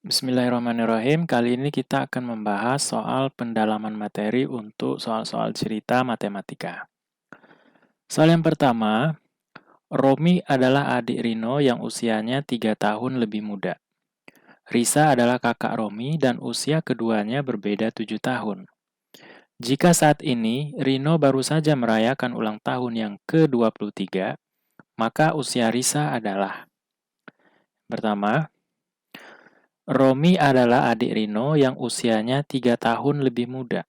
Bismillahirrahmanirrahim. Kali ini kita akan membahas soal pendalaman materi untuk soal-soal cerita matematika. Soal yang pertama, Romi adalah adik Rino yang usianya 3 tahun lebih muda. Risa adalah kakak Romi dan usia keduanya berbeda 7 tahun. Jika saat ini Rino baru saja merayakan ulang tahun yang ke-23, maka usia Risa adalah: pertama, Romi adalah adik Rino yang usianya 3 tahun lebih muda,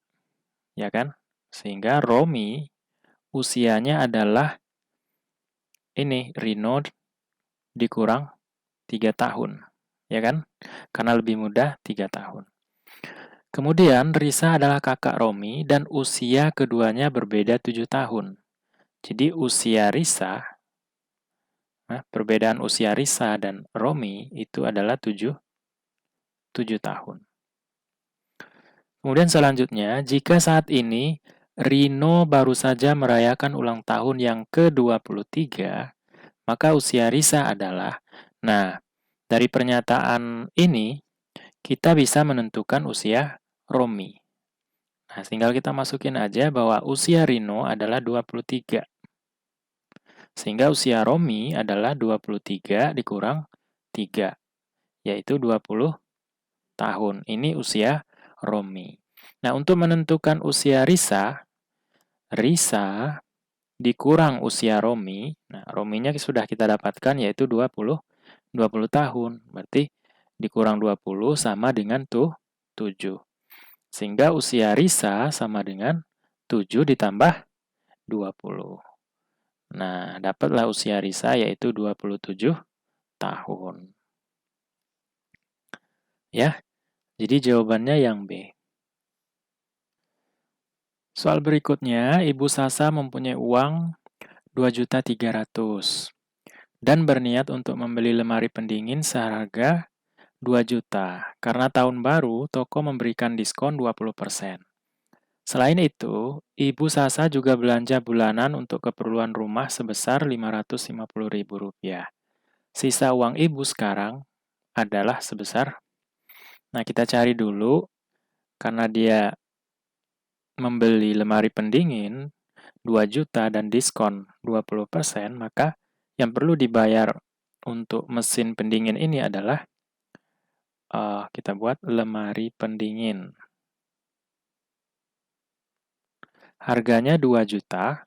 ya kan? Sehingga Romi usianya adalah ini, Rino dikurang 3 tahun, ya kan? Karena lebih muda 3 tahun. Kemudian Risa adalah kakak Romi dan usia keduanya berbeda 7 tahun. Jadi usia Risa, perbedaan usia Risa dan Romi itu adalah 7 tahun. Kemudian selanjutnya, jika saat ini Rino baru saja merayakan ulang tahun yang ke-23, maka usia Risa adalah... Nah, dari pernyataan ini, kita bisa menentukan usia Romi. Nah, tinggal kita masukin aja bahwa usia Rino adalah 23. Sehingga usia Romi adalah 23 dikurang 3, yaitu 20 tahun. Ini usia Romi. Nah, untuk menentukan usia Risa, Risa dikurang usia Romi, nah Rominya sudah kita dapatkan yaitu 20 tahun. Berarti dikurang 20 sama dengan 7. Sehingga usia Risa sama dengan 7 ditambah 20. Nah, dapatlah usia Risa yaitu 27 tahun. Ya, jadi jawabannya yang B. Soal berikutnya, Ibu Sasa mempunyai uang 2.300.000 dan berniat untuk membeli lemari pendingin seharga 2 juta. Karena tahun baru, toko memberikan diskon 20%. Selain itu, Ibu Sasa juga belanja bulanan untuk keperluan rumah sebesar Rp550.000. Sisa uang Ibu sekarang adalah sebesar... Nah, kita cari dulu, karena dia membeli lemari pendingin 2 juta dan diskon 20%, maka yang perlu dibayar untuk mesin pendingin ini adalah kita buat lemari pendingin. Harganya 2 juta,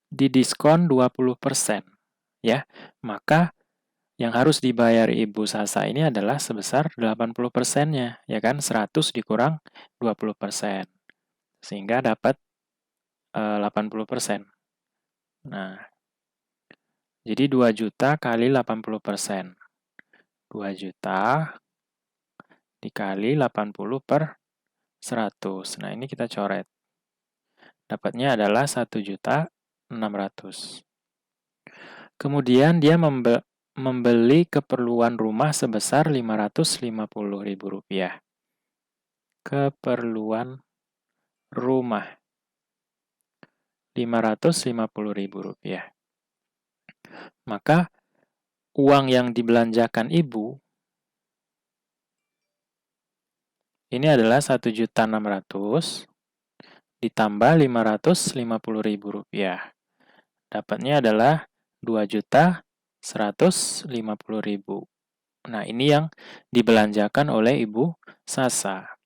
didiskon 20%. Ya, maka yang harus dibayar Ibu Sasa ini adalah sebesar 80%-nya, ya kan? 100 dikurang 20%. Sehingga dapat 80%. Nah, jadi 2 juta kali 80%. 2 juta dikali 80 per 100. Nah, ini kita coret. Dapatnya adalah 1.600.000. Kemudian dia membeli keperluan rumah sebesar Rp550.000. Keperluan rumah Rp550.000. Maka uang yang dibelanjakan ibu ini adalah 1.600.000 ditambah Rp550.000. Dapatnya adalah 2.150.000. Nah, ini yang dibelanjakan oleh Ibu Sasa.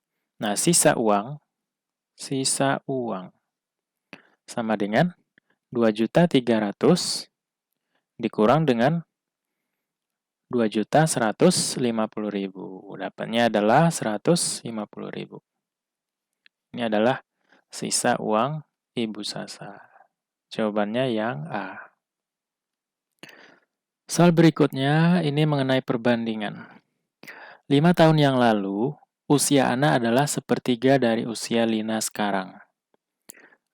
Nah, sisa uang sama dengan 2.300.000 dikurang dengan 2.150.000. Dapatnya adalah 150.000. Ini adalah sisa uang Ibu Sasa. Jawabannya yang A. Soal berikutnya, ini mengenai perbandingan. 5 tahun yang lalu, usia Ana adalah sepertiga dari usia Lina sekarang.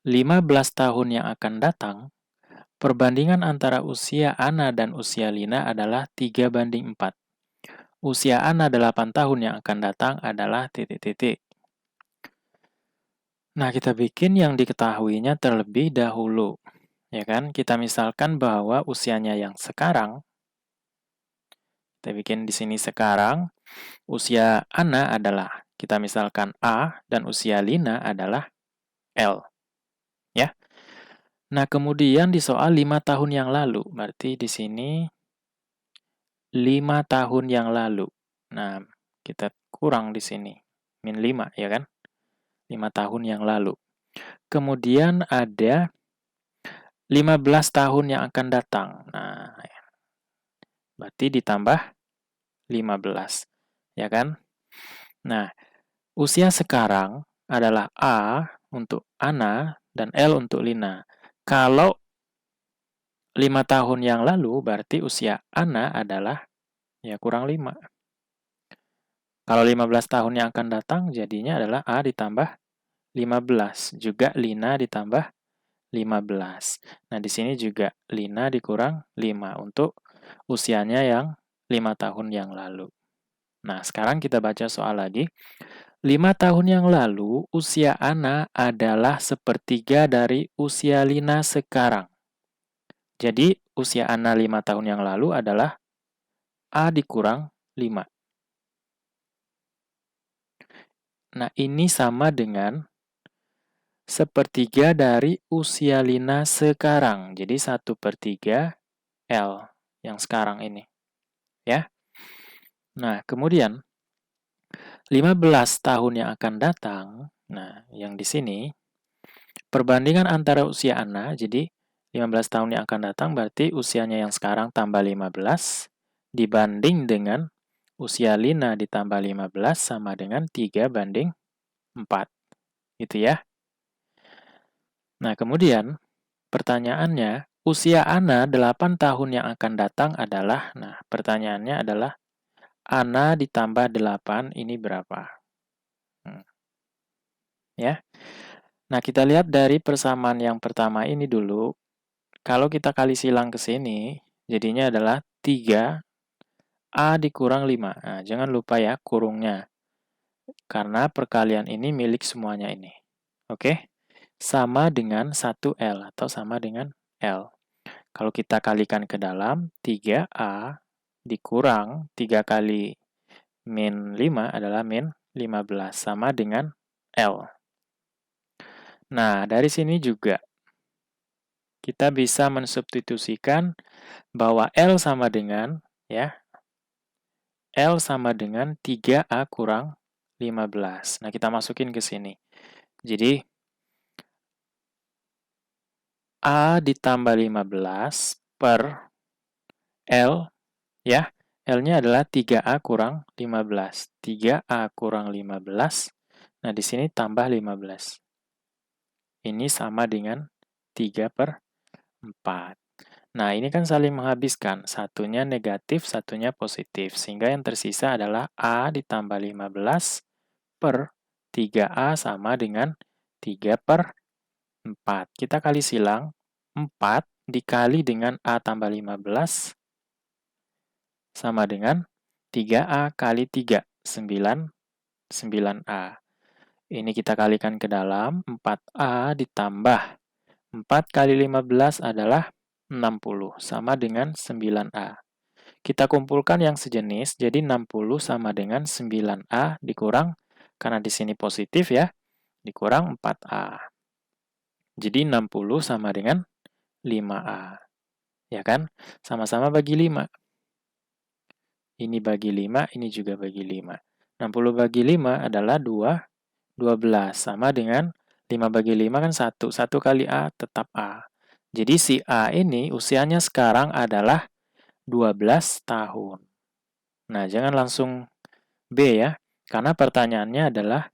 15 tahun yang akan datang, perbandingan antara usia Ana dan usia Lina adalah 3:4. Usia Ana 8 tahun yang akan datang adalah titik-titik. Nah, kita bikin yang diketahuinya terlebih dahulu. Ya kan? Kita misalkan bahwa usianya yang sekarang Kita bikin di sini sekarang. Usia Ana adalah, kita misalkan A, dan usia Lina adalah L. Ya. Nah, kemudian di soal 5 tahun yang lalu. Berarti di sini 5 tahun yang lalu. Nah, kita kurang di sini. Min 5, ya kan? 5 tahun yang lalu. Kemudian ada 15 tahun yang akan datang. Nah, berarti ditambah 15. Ya kan? Nah, usia sekarang adalah A untuk Ana dan L untuk Lina. Kalau 5 tahun yang lalu, berarti usia Ana adalah ya kurang 5. Kalau 15 tahun yang akan datang, jadinya adalah A ditambah 15. Juga Lina ditambah 15. Nah, di sini juga Lina dikurang 5 untuk usianya yang 5 tahun yang lalu. Nah, sekarang kita baca soal lagi. 5 tahun yang lalu, usia Ana adalah sepertiga dari usia Lina sekarang. Jadi, usia Ana 5 tahun yang lalu adalah A dikurang 5. Nah, ini sama dengan sepertiga dari usia Lina sekarang. Jadi, 1/3 L yang sekarang ini. Ya. Nah, kemudian 15 tahun yang akan datang. Nah, yang di sini perbandingan antara usia Ana, jadi 15 tahun yang akan datang berarti usianya yang sekarang tambah 15 dibanding dengan usia Lina ditambah 15 sama dengan 3/4. Gitu ya. Nah, kemudian pertanyaannya, usia Ana 8 tahun yang akan datang adalah, nah pertanyaannya adalah Ana ditambah 8 ini berapa? Ya. Nah, kita lihat dari persamaan yang pertama ini dulu. Kalau kita kali silang ke sini, jadinya adalah 3A dikurang 5. Nah, jangan lupa ya kurungnya. Karena perkalian ini milik semuanya ini. Oke? Sama dengan 1L atau sama dengan L. Kalau kita kalikan ke dalam, 3A dikurang 3 kali min 5 adalah min 15. Sama dengan L. Nah, dari sini juga kita bisa mensubstitusikan bahwa L sama dengan, ya, L sama dengan 3A kurang 15. Nah, kita masukin ke sini. Jadi, A ditambah 15 per L, ya, L-nya adalah 3A kurang 15. 3A kurang 15, nah di sini tambah 15. Ini sama dengan 3/4. Nah, ini kan saling menghabiskan. Satunya negatif, satunya positif. Sehingga yang tersisa adalah A ditambah 15 per 3A sama dengan 3/4. Kita kali silang, 4 dikali dengan A tambah 15 sama dengan 3A kali 3, 9A. Ini kita kalikan ke dalam, 4A ditambah 4 kali 15 adalah 60, sama dengan 9A. Kita kumpulkan yang sejenis, jadi 60 sama dengan 9A dikurang, karena di sini positif ya, dikurang 4A. Jadi 60 sama dengan 5A. Ya kan? Sama-sama bagi 5. Ini bagi 5, ini juga bagi 5. 60 bagi 5 adalah 12. Sama dengan 5 bagi 5 kan 1. 1 kali A tetap A. Jadi si A ini usianya sekarang adalah 12 tahun. Nah, jangan langsung B ya. Karena pertanyaannya adalah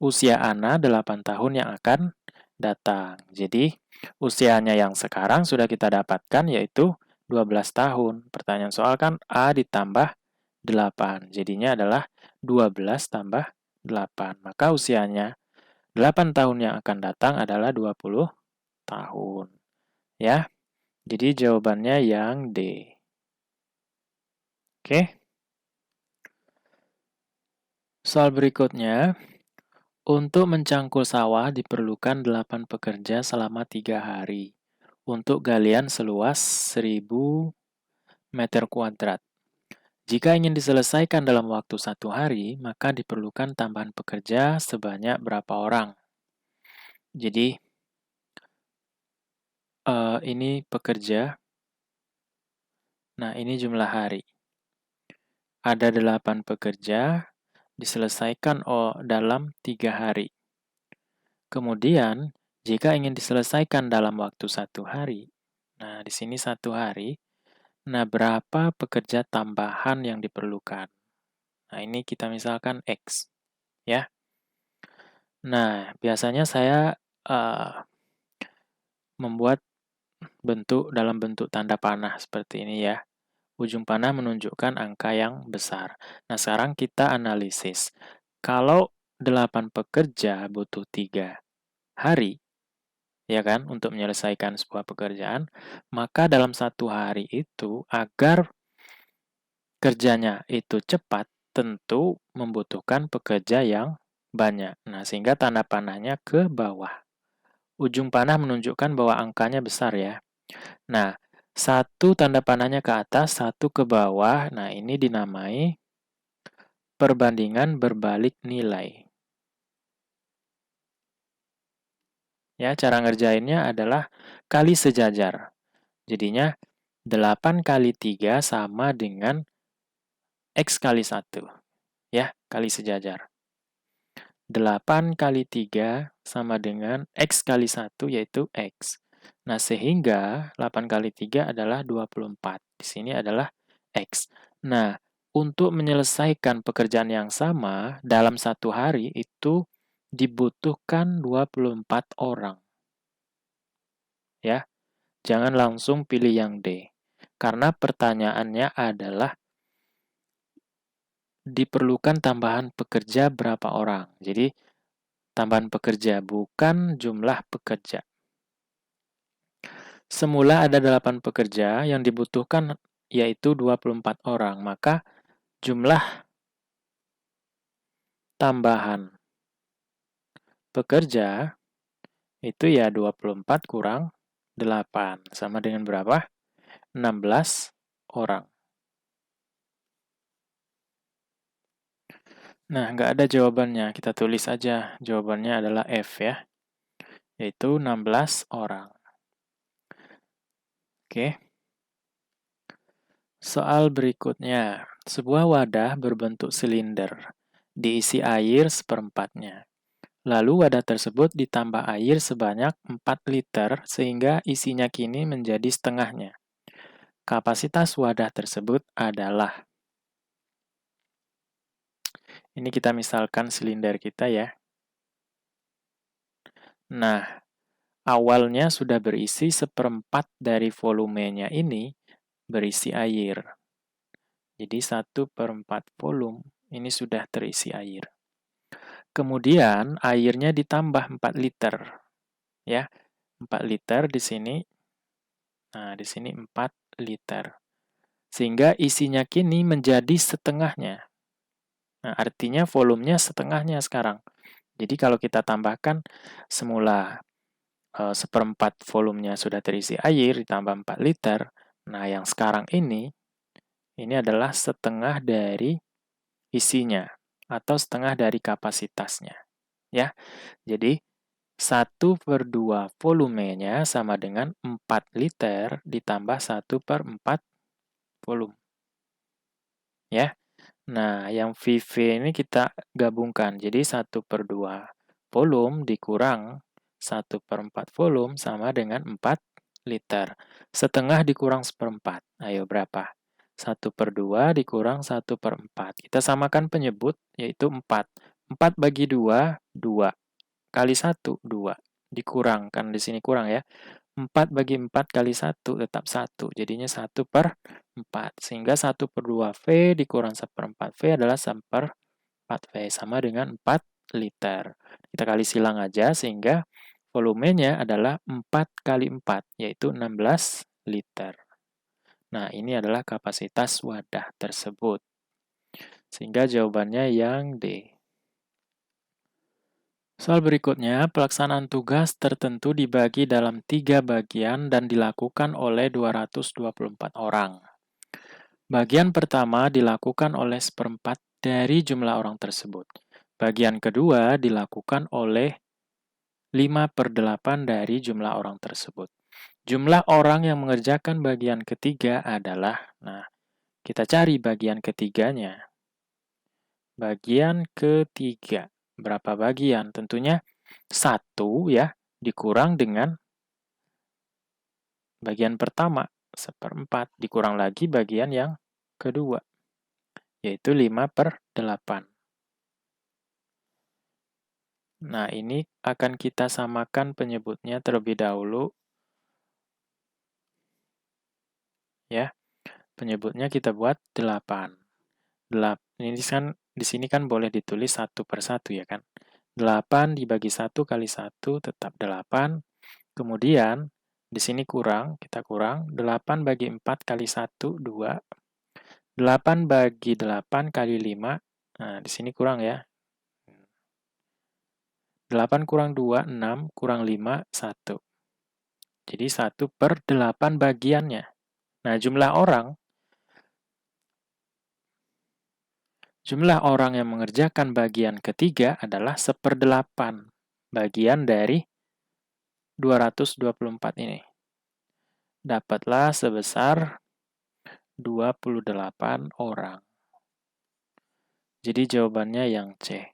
usia Ana 8 tahun yang akan datang. Jadi, usianya yang sekarang sudah kita dapatkan yaitu 12 tahun. Pertanyaan soal kan A ditambah 8. Jadinya adalah 12 tambah 8. Maka usianya 8 tahun yang akan datang adalah 20 tahun. Ya. Jadi jawabannya yang D. Oke. Soal berikutnya, untuk mencangkul sawah diperlukan 8 pekerja selama 3 hari untuk galian seluas 1000 meter kuadrat. Jika ingin diselesaikan dalam waktu 1 hari, maka diperlukan tambahan pekerja sebanyak berapa orang? Jadi, ini pekerja. Nah, ini jumlah hari. Ada 8 pekerja, diselesaikan dalam 3 hari. Kemudian, jika ingin diselesaikan dalam waktu 1 hari, nah di sini 1 hari, nah berapa pekerja tambahan yang diperlukan? Nah, ini kita misalkan X, ya. Nah, biasanya saya membuat bentuk dalam bentuk tanda panah seperti ini ya. Ujung panah menunjukkan angka yang besar. Nah, sekarang kita analisis. Kalau 8 pekerja butuh 3 hari, ya kan, untuk menyelesaikan sebuah pekerjaan, maka dalam 1 hari itu, agar kerjanya itu cepat, tentu membutuhkan pekerja yang banyak. Nah, sehingga tanda panahnya ke bawah. Ujung panah menunjukkan bahwa angkanya besar ya. Nah, satu tanda panahnya ke atas, satu ke bawah. Nah, ini dinamai perbandingan berbalik nilai. Ya, cara ngerjainnya adalah kali sejajar. Jadinya 8 kali 3 sama dengan X kali 1. Ya, kali sejajar. 8 kali 3 sama dengan X kali 1, yaitu X. Nah, sehingga 8 kali 3 adalah 24. Di sini adalah X. Nah, untuk menyelesaikan pekerjaan yang sama dalam 1 hari itu dibutuhkan 24 orang. Ya, jangan langsung pilih yang D. Karena pertanyaannya adalah diperlukan tambahan pekerja berapa orang. Jadi, tambahan pekerja, bukan jumlah pekerja. Semula ada 8 pekerja yang dibutuhkan yaitu 24 orang, maka jumlah tambahan pekerja itu ya 24 kurang 8, sama dengan berapa? 16 orang. Nah, nggak ada jawabannya, kita tulis aja. Jawabannya adalah F ya, yaitu 16 orang. Oke. Soal berikutnya, sebuah wadah berbentuk silinder, diisi air seperempatnya. Lalu wadah tersebut ditambah air sebanyak 4 liter sehingga isinya kini menjadi setengahnya. Kapasitas wadah tersebut adalah, ini kita misalkan silinder kita ya. Nah, awalnya sudah berisi seperempat dari volumenya ini berisi air. Jadi 1/4 volume ini sudah terisi air. Kemudian airnya ditambah 4 liter. Ya, 4 liter di sini. Nah, di sini 4 liter. Sehingga isinya kini menjadi setengahnya. Nah, artinya volumenya setengahnya sekarang. Jadi kalau kita tambahkan semula seperempat volumenya sudah terisi air ditambah 4 liter. Nah, yang sekarang ini adalah setengah dari isinya atau setengah dari kapasitasnya. Ya, jadi 1/2 volumenya sama dengan 4 liter ditambah 1/4 volume. Ya, nah yang VV ini kita gabungkan. Jadi 1/2 volume dikurang 1/4 volume sama dengan 4 liter. Setengah dikurang seperempat. Ayo berapa? 1/2 dikurang 1/4. Kita samakan penyebut, yaitu 4. 4 bagi 2, 2. Kali 1, 2. Dikurangkan, di sini kurang ya. 4 bagi 4 kali 1 tetap 1. Jadinya 1/4. Sehingga 1/2 V dikurang 1/4 V adalah 1/4 V. Sama dengan 4 liter. Kita kali silang aja sehingga volumenya adalah 4 kali 4, yaitu 16 liter. Nah, ini adalah kapasitas wadah tersebut. Sehingga jawabannya yang D. Soal berikutnya, pelaksanaan tugas tertentu dibagi dalam 3 bagian dan dilakukan oleh 224 orang. Bagian pertama dilakukan oleh seperempat dari jumlah orang tersebut. Bagian kedua dilakukan oleh 5/8 dari jumlah orang tersebut. Jumlah orang yang mengerjakan bagian ketiga adalah, nah, kita cari bagian ketiganya. Bagian ketiga. Berapa bagian? Tentunya 1 ya, dikurang dengan bagian pertama, 1/4, dikurang lagi bagian yang kedua, yaitu 5/8. Nah, ini akan kita samakan penyebutnya terlebih dahulu. Ya, penyebutnya kita buat 8. Ini kan, di sini kan boleh ditulis 1/1 ya kan. 8 dibagi 1 kali 1 tetap 8. Kemudian, di sini kurang, kita kurang. 8 bagi 4 kali 1, 2. 8 bagi 8 kali 5. Nah, di sini kurang ya. 8 kurang 2, 6. Kurang 5, 1. Jadi 1/8 bagiannya. Nah, jumlah orang yang mengerjakan bagian ketiga adalah 1/8 bagian dari 224 ini. Dapatlah sebesar 28 orang. Jadi jawabannya yang C.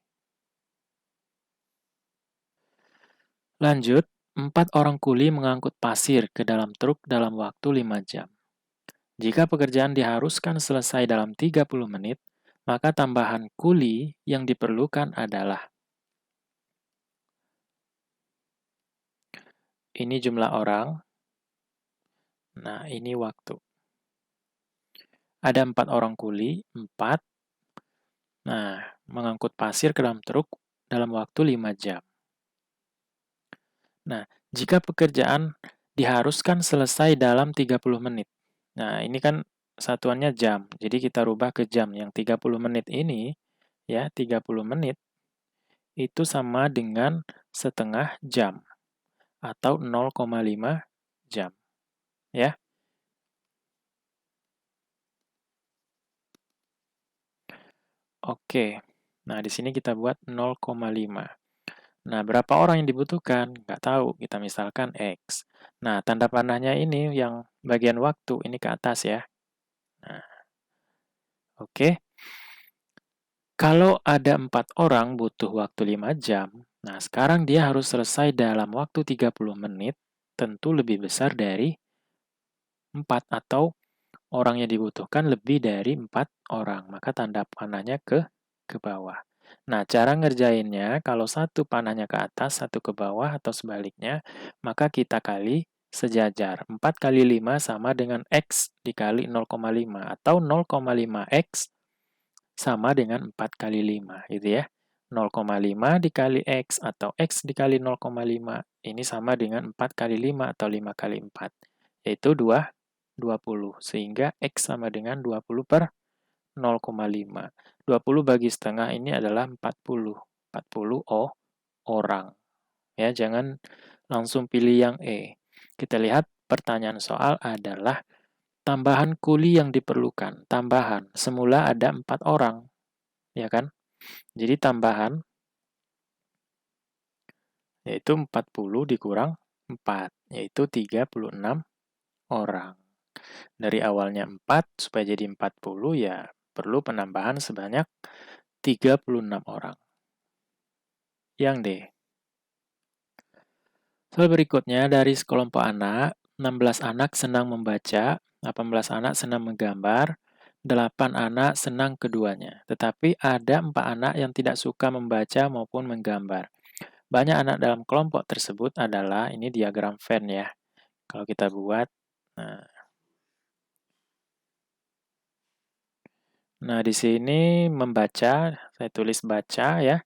Lanjut, 4 orang kuli mengangkut pasir ke dalam truk dalam waktu 5 jam. Jika pekerjaan diharuskan selesai dalam 30 menit, maka tambahan kuli yang diperlukan adalah, ini jumlah orang, nah ini waktu. Ada 4 orang kuli, 4, nah mengangkut pasir ke dalam truk dalam waktu 5 jam. Nah, jika pekerjaan diharuskan selesai dalam 30 menit. Nah, ini kan satuannya jam. Jadi kita rubah ke jam. Yang 30 menit ini, ya, 30 menit itu sama dengan setengah jam atau 0,5 jam, ya. Oke. Nah, di sini kita buat 0,5. Nah, berapa orang yang dibutuhkan? Nggak tahu. Kita misalkan X. Nah, tanda panahnya ini yang bagian waktu, ini ke atas ya. Nah, oke. Kalau ada 4 orang butuh waktu 5 jam, nah sekarang dia harus selesai dalam waktu 30 menit, tentu lebih besar dari 4 atau orang yang dibutuhkan lebih dari 4 orang. Maka tanda panahnya ke bawah. Nah, cara ngerjainnya, kalau satu panahnya ke atas, satu ke bawah, atau sebaliknya, maka kita kali sejajar. 4 kali 5 sama dengan X dikali 0,5, atau 0,5X sama dengan 4 kali 5, gitu ya. 0,5 dikali X atau X dikali 0,5, ini sama dengan 4 kali 5 atau 5 kali 4, yaitu 20. Sehingga X sama dengan 20/0,5. 20 bagi setengah ini adalah 40. 40 orang. Ya, jangan langsung pilih yang E. Kita lihat pertanyaan soal adalah tambahan kuli yang diperlukan. Tambahan, semula ada 4 orang, ya kan? Jadi tambahan, yaitu 40 dikurang 4, yaitu 36 orang. Dari awalnya 4, supaya jadi 40, ya perlu penambahan sebanyak 36 orang. Yang D. Soal berikutnya, dari sekelompok anak, 16 anak senang membaca, 18 anak senang menggambar, 8 anak senang keduanya. Tetapi ada 4 anak yang tidak suka membaca maupun menggambar. Banyak anak dalam kelompok tersebut adalah, ini diagram Venn ya. Kalau kita buat, nah di sini membaca, saya tulis baca ya.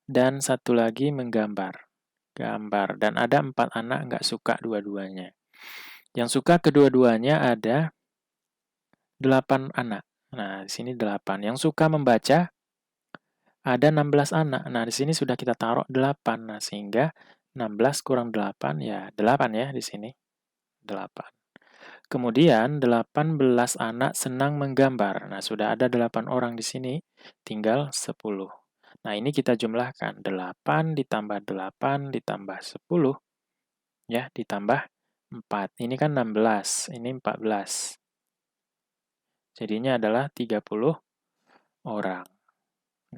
Dan satu lagi menggambar. Gambar. Dan ada 4 anak nggak suka dua-duanya. Yang suka kedua-duanya ada 8 anak. Nah, di sini 8. Yang suka membaca ada 16 anak. Nah, di sini sudah kita taruh 8. Nah, sehingga 16 kurang 8, ya 8 ya di sini. 8. Kemudian 18 anak senang menggambar. Nah, sudah ada 8 orang di sini, tinggal 10. Nah, ini kita jumlahkan. 8 ditambah 8 ditambah 10, ya, ditambah 4. Ini kan 16, ini 14. Jadinya adalah 30 orang.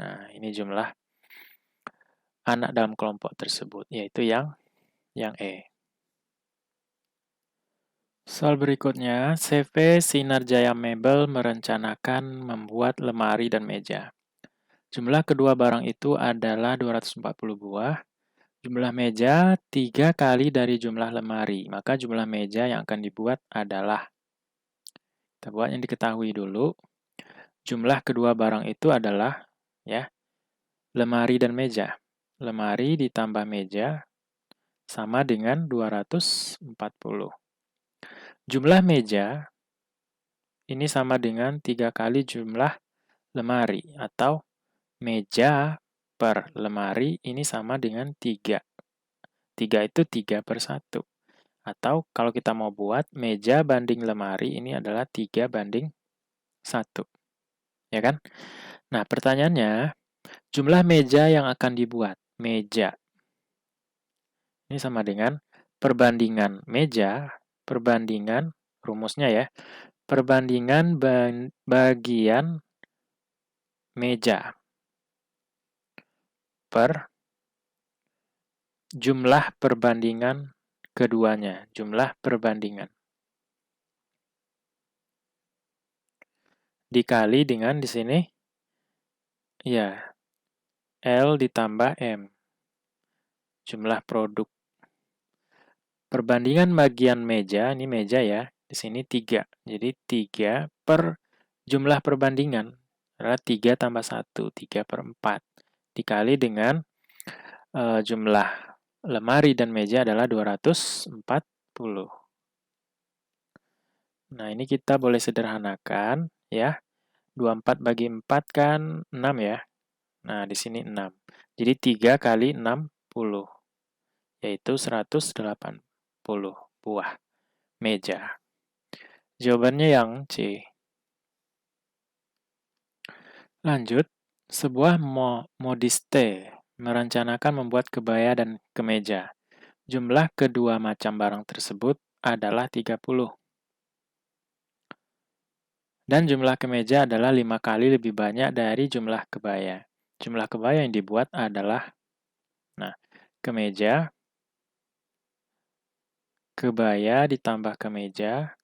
Nah, ini jumlah anak dalam kelompok tersebut, yaitu yang E. Soal berikutnya, CV Sinarjaya Mebel merencanakan membuat lemari dan meja. Jumlah kedua barang itu adalah 240 buah. Jumlah meja 3 kali dari jumlah lemari. Maka jumlah meja yang akan dibuat adalah, kita buat yang diketahui dulu. Jumlah kedua barang itu adalah, ya, lemari dan meja. Lemari ditambah meja sama dengan 240. Jumlah meja ini sama dengan 3 kali jumlah lemari, atau meja per lemari ini sama dengan 3. 3 itu 3/1. Atau kalau kita mau buat meja banding lemari ini adalah 3/1. Ya kan? Nah, pertanyaannya, jumlah meja yang akan dibuat. Meja. Ini sama dengan perbandingan meja, perbandingan, rumusnya ya, perbandingan bagian meja per jumlah perbandingan keduanya, jumlah perbandingan. Dikali dengan di sini, ya, L ditambah M, jumlah produk. Perbandingan bagian meja, ini meja ya, di sini 3. Jadi 3 per jumlah perbandingan, adalah 3 tambah 1, 3/4. Dikali dengan jumlah lemari dan meja adalah 240. Nah, ini kita boleh sederhanakan, ya. 24 bagi 4 kan 6 ya. Nah, di sini 6. Jadi 3 kali 60, yaitu 180 buah meja. Jawabannya yang C. Lanjut, sebuah modiste merencanakan membuat kebaya dan kemeja. Jumlah kedua macam barang tersebut adalah 30. Dan jumlah kemeja adalah 5 kali lebih banyak dari jumlah kebaya. Jumlah kebaya yang dibuat adalah, nah, kemeja, kebaya ditambah kemeja,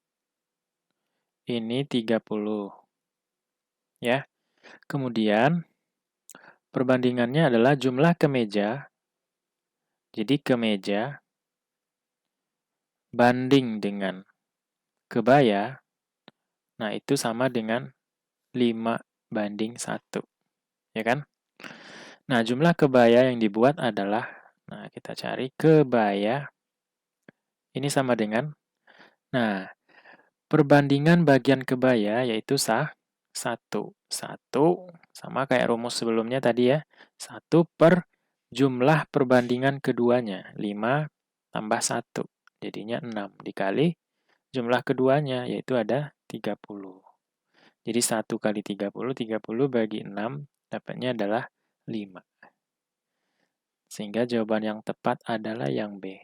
ini 30. Ya. Kemudian, perbandingannya adalah jumlah kemeja, jadi kemeja banding dengan kebaya, nah itu sama dengan 5/1, ya kan? Nah, jumlah kebaya yang dibuat adalah, nah kita cari kebaya, ini sama dengan, nah, perbandingan bagian kebaya yaitu 1. 1 sama kayak rumus sebelumnya tadi ya, 1 per jumlah perbandingan keduanya, 5 tambah 1, jadinya 6, dikali jumlah keduanya, yaitu ada 30. Jadi 1 kali 30, 30 bagi 6, dapatnya adalah 5. Sehingga jawaban yang tepat adalah yang B.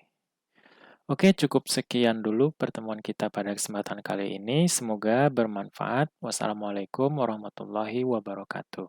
Oke, cukup sekian dulu pertemuan kita pada kesempatan kali ini. Semoga bermanfaat. Wassalamualaikum warahmatullahi wabarakatuh.